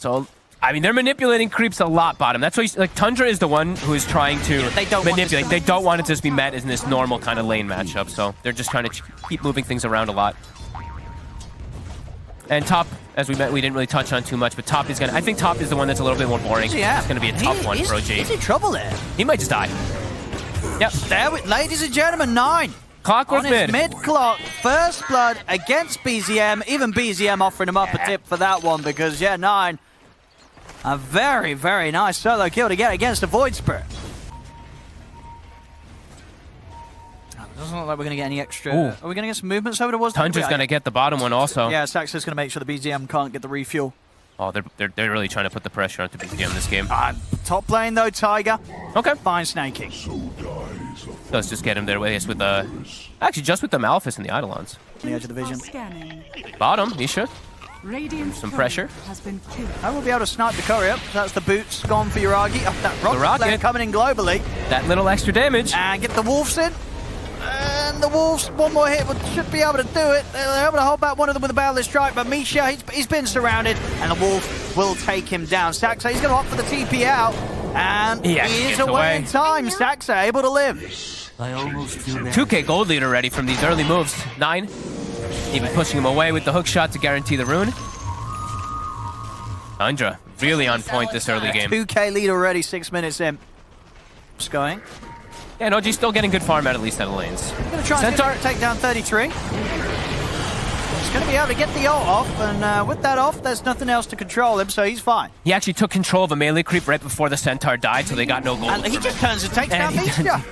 So, I mean, they're manipulating creeps a lot bottom. That's why, like, Tundra is the one who is trying to manipulate. They don't want it to just be met in this normal kind of lane matchup. So they're just trying to keep moving things around a lot. And top, as we met, we didn't really touch on too much, but top is gonna. I think top is the one that's a little bit more boring. Yeah. It's gonna be a tough one for OG. He's in trouble there. He might just die. Yep. There, ladies and gentlemen, 9. Clockwork on mid clock, first blood against BZM. Even BZM offering him up a tip for that one because, yeah, 9. A very, very nice solo kill to get against the Void Spirit. Doesn't look like we're going to get any extra. Ooh. Are we going to get some movements over towards Tundra's going to get the bottom one also. Yeah, Saxon's going to make sure the BZM can't get the refuel. Oh, they're really trying to put the pressure onto BZM this game. Top lane though, Tiger. Okay. Fine snaking. Let's just get him there with the... Actually, just with the Malphus and the Eidolons. On the edge of the vision. Bottom, Nisha. Some pressure. I will be able to snipe the courier. That's the boots gone for Yuragi. Oh, that rocket flare coming in globally. That little extra damage. And get the Wolves in. And the Wolves, one more hit, should be able to do it. They're able to hold back one of them with a Boundless Strike, but Misha, he's been surrounded, and the Wolf will take him down. Saxa, he's going to opt for the TP out, and he is away in time. Saxa able to live. 2K gold lead already from these early moves. 9, even pushing him away with the hook shot to guarantee the rune. Tundra, really on point this early game. 2K lead already, 6 minutes in. Just going. Yeah, and OG's still getting good farm at least out of lanes. Gonna try Centaur take down 33. He's gonna be able to get the ult off, and with that off, there's nothing else to control him, so he's fine. He actually took control of a melee creep right before the Centaur died, so they got no gold. And he just turns and takes down Misha.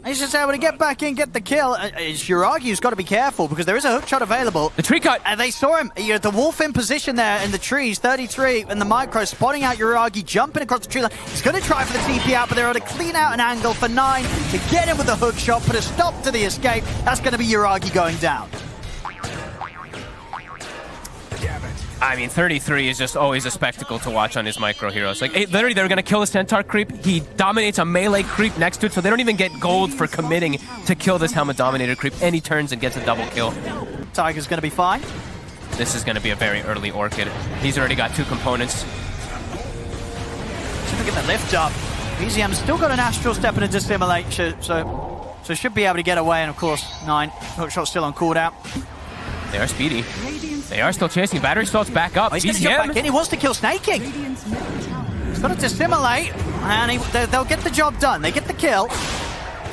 He's just able to get back in, get the kill. It's Yuragi who's got to be careful because there is a hook shot available. The tree cut. And they saw him. The Wolf in position there in the trees. 33 and the micro spotting out Yuragi, jumping across the tree line. He's going to try for the TP out, but they're able to clean out an angle for 9 to get him with a hook shot, put a stop to the escape. That's going to be Yuragi going down. I mean, 33 is just always a spectacle to watch on his micro heroes. Like, literally, they're going to kill a Centaur creep. He dominates a melee creep next to it, so they don't even get gold for committing to kill this Helmet-dominated creep, and he turns and gets a double kill. Tiger's going to be fine. This is going to be a very early Orchid. He's already got 2 components. See if we get the lift up. BZM's still got an Astral Step and a Dissimulate, so should be able to get away, and of course, 9. Hookshot's still on cooldown. They are speedy. They are still chasing. Battery salt's back up. Oh, he's going to jump back in. He wants to kill Snaking. He's got to dissimulate, and they'll get the job done. They get the kill.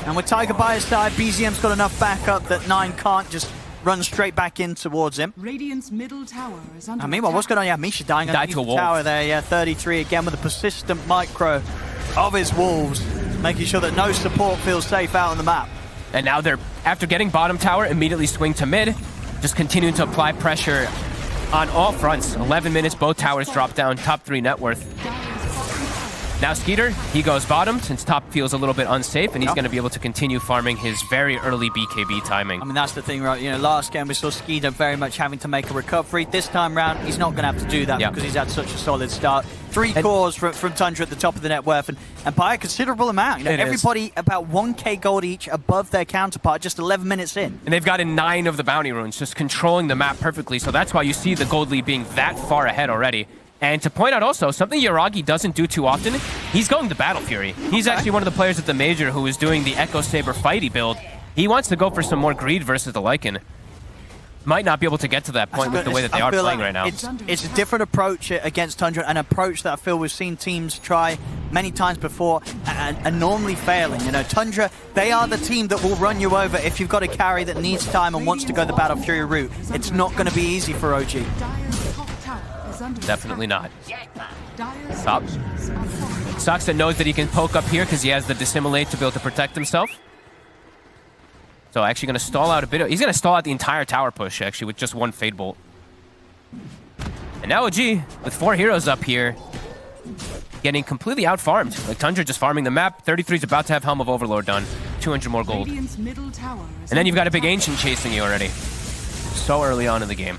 And with Tiger by his side, BZM's got enough backup that 9 can't just run straight back in towards him. Radiant's middle tower is under meanwhile, what's going on? Yeah, Misha dying underneath the tower there. Yeah, 33 again with a persistent micro of his Wolves, making sure that no support feels safe out on the map. And now they're, after getting bottom tower, immediately swing to mid. Just continuing to apply pressure on all fronts. 11 minutes, both towers drop down, top 3 net worth. Now Skeeter, he goes bottom since top feels a little bit unsafe, and he's going to be able to continue farming his very early BKB timing. I mean, that's the thing, right? You know, last game we saw Skeeter very much having to make a recovery. This time round, he's not going to have to do that because he's had such a solid start. 3 cores from Tundra at the top of the net worth, and by a considerable amount. You know, everybody about 1k gold each above their counterpart, just 11 minutes in. And they've gotten 9 of the bounty runes, just controlling the map perfectly. So that's why you see the gold lead being that far ahead already. And to point out also, something Yuragi doesn't do too often, he's going to Battle Fury. He's actually one of the players at the Major who is doing the Echo Saber fighty build. He wants to go for some more greed versus the Lycan. Might not be able to get to that point with the way that they are playing right now. It's a different approach against Tundra, an approach that I feel we've seen teams try many times before and normally failing. You know, Tundra, they are the team that will run you over if you've got a carry that needs time and wants to go the Battle Fury route. It's not going to be easy for OG. Definitely not. Top. Saxa knows that he can poke up here because he has the Dissimulate to be able to protect himself. So actually going to stall out a bit. He's going to stall out the entire tower push, actually, with just 1 Fade Bolt. And now OG, with 4 heroes up here, getting completely out-farmed. Like Tundra just farming the map. 33's about to have Helm of Overlord done. 200 more gold. And then you've got a big Ancient chasing you already. So early on in the game.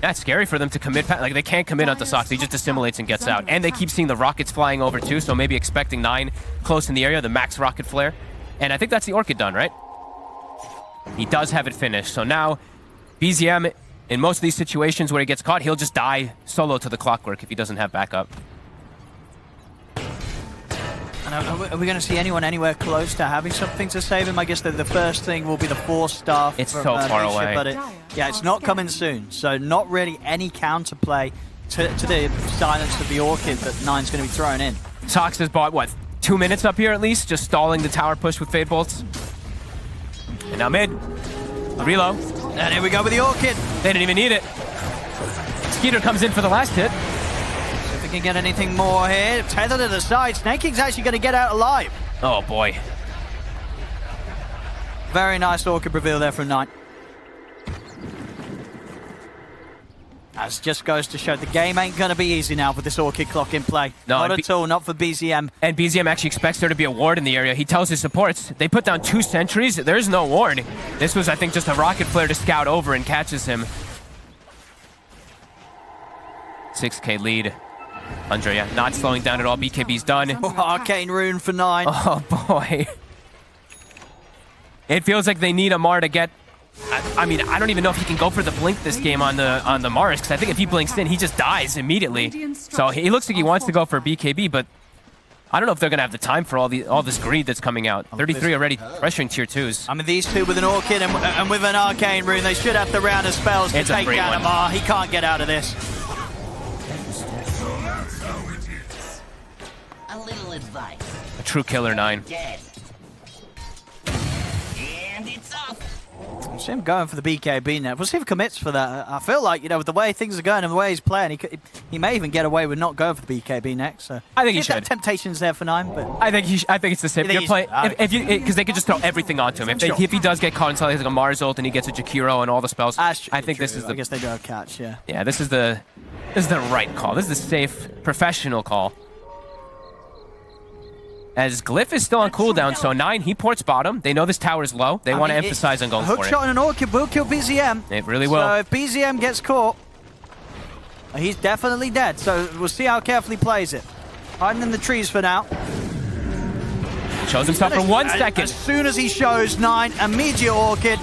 That's scary for them to commit. Like, they can't commit onto Sox. He just assimilates and gets out. And they keep seeing the rockets flying over, too, so maybe expecting 9 close in the area, the max rocket flare. And I think that's the Orchid done, right? He does have it finished. So now, BZM, in most of these situations where he gets caught, he'll just die solo to the Clockwork if he doesn't have backup. And are we going to see anyone anywhere close to having something to save him? I guess the first thing will be the Force Staff. It's so far away. But yeah, it's not coming soon. So not really any counterplay to the silence of the Orchid that Nine's going to be thrown in. Sox has bought, what, 2 minutes up here at least? Just stalling the tower push with Fade Bolts. And now mid. Reload. And here we go with the Orchid. They didn't even need it. Skeeter comes in for the last hit. If we can get anything more here. Tether to the side. Snake King's actually going to get out alive. Oh, boy. Very nice Orchid reveal there from Nine. As just goes to show the game ain't going to be easy now with this Orchid clock in play. No, not at all, not for BZM. And BZM actually expects there to be a ward in the area. He tells his supports, they put down 2 sentries, there's no ward. This was, I think, just a rocket flare to scout over and catches him. 6K lead. Andrea not slowing down at all. BKB's done. Oh, Arcane Rune for 9. Oh, boy. It feels like they need Amar to get... I mean, I don't even know if he can go for the blink this game on the Mars, because I think if he blinks in, he just dies immediately. So he looks like he wants to go for BKB, but I don't know if they're going to have the time for all this greed that's coming out. 33 already pressuring tier 2s. I mean, these two with an Orchid and with an Arcane Rune, they should have the round of spells to take down Amar. He can't get out of this. A little advice. A true killer, 9. Dead. And it's off. We'll see him going for the BKB now. We'll see if he commits for that. I feel like, with the way things are going and the way he's playing, he may even get away with not going for the BKB next. So I think he should. That temptation's there for 9, but I think it's the same. You're playing because they could just throw everything onto him. If he does get caught inside like a Mars ult and he gets a Jakiro and all the spells, I think this is the. I guess they do have catch. Yeah. Yeah, this is the right call. This is the safe, professional call. As Glyph is still on cooldown, so 9, he ports bottom. They know this tower is low. They want to emphasize on going for it. Hookshot and an Orchid will kill BZM. It really will. So if BZM gets caught, he's definitely dead. So we'll see how carefully he plays it. Hiding in the trees for now. Shows himself for 1 second. As soon as he shows 9, immediate Orchid.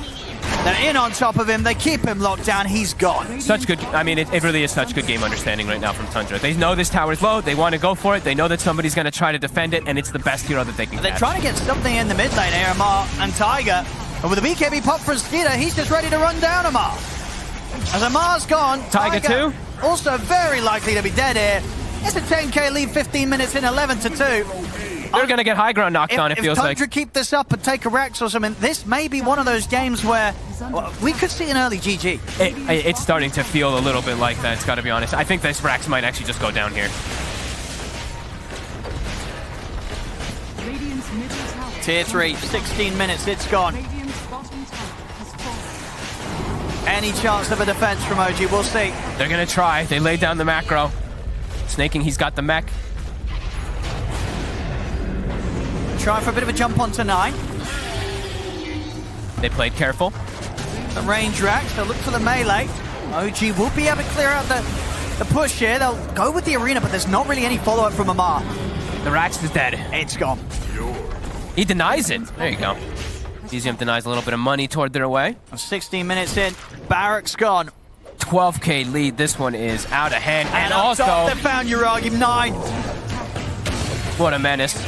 They're in on top of him. They keep him locked down. He's gone. Such good. I mean, it really is such good game understanding right now from Tundra. They know this tower is low. They want to go for it. They know that somebody's going to try to defend it, and it's the best hero that they can They're catch. trying to get something in the mid lane here, Amar and Tiger. And with the BKB pop for Skeeter, he's just ready to run down Amar. As Amar's gone, Tiger too? Also very likely to be dead here. It's a 10k lead, 15 minutes in, 11-2. They're going to get high ground knocked on, it feels like. If Tundra keep this up and take a Rex or something, this may be one of those games where we could see an early GG. It's starting to feel a little bit like that, it's got to be honest. I think this Rex might actually just go down here. Tier 3, 16 minutes, it's gone. Any chance of a defense from OG, we'll see. They're going to try. They laid down the macro. Snaking, he's got the mech. Trying for a bit of a jump onto 9. They played careful. The range racks, they'll look for the melee. OG will be able to clear out the push here. They'll go with the arena, but there's not really any follow-up from Amar. The Rax is dead. It's gone. He denies it. There you go. BZM denies a little bit of money toward their way. 16 minutes in, Barrack's gone. 12k lead. This one is out of hand. And also, they found Uragi. 9. What a menace.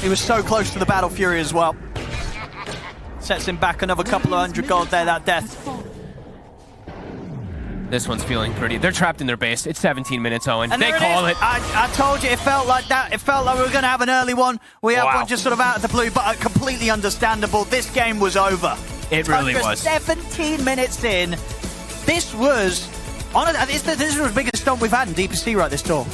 He was so close to the Battle Fury as well. Sets him back another couple of 100 gold there, that death. This one's feeling pretty. They're trapped in their base. It's 17 minutes, Owen. And they call it. I told you, it felt like that. It felt like we were going to have an early one. We have one just sort of out of the blue, but completely understandable. This game was over. It really was. 17 minutes in. This was, honestly, this was the biggest stomp we've had in DPC right this tour.